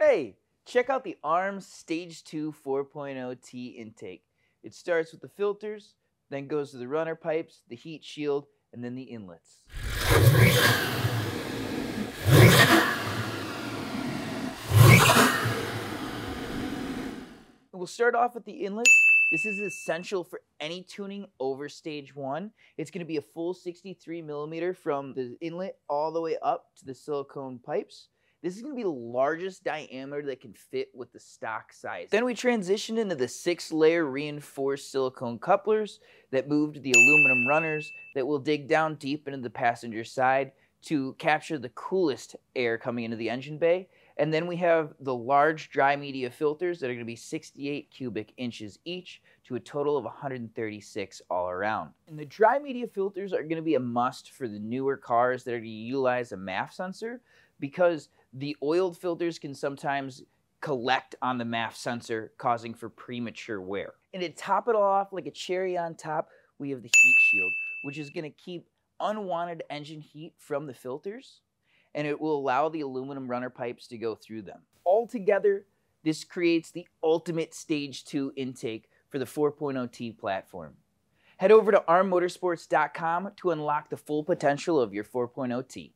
Hey, check out the ARM Stage 2 4.0T intake. It starts with the filters, then goes to the runner pipes, the heat shield, and then the inlets. We'll start off with the inlets. This is essential for any tuning over stage 1. It's going to be a full 63 millimeter from the inlet all the way up to the silicone pipes. This is going to be the largest diameter that can fit with the stock size. Then we transitioned into the 6-layer reinforced silicone couplers that moved the aluminum runners that will dig down deep into the passenger side to capture the coolest air coming into the engine bay. And then we have the large dry media filters that are going to be 68 cubic inches each to a total of 136 all around. And the dry media filters are going to be a must for the newer cars that are going to utilize a MAF sensor, because the oiled filters can sometimes collect on the MAF sensor, causing for premature wear. And to top it all off, like a cherry on top, we have the heat shield, which is going to keep unwanted engine heat from the filters, and it will allow the aluminum runner pipes to go through them. Altogether, this creates the ultimate Stage 2 intake for the 4.0T platform. Head over to armmotorsports.com to unlock the full potential of your 4.0T.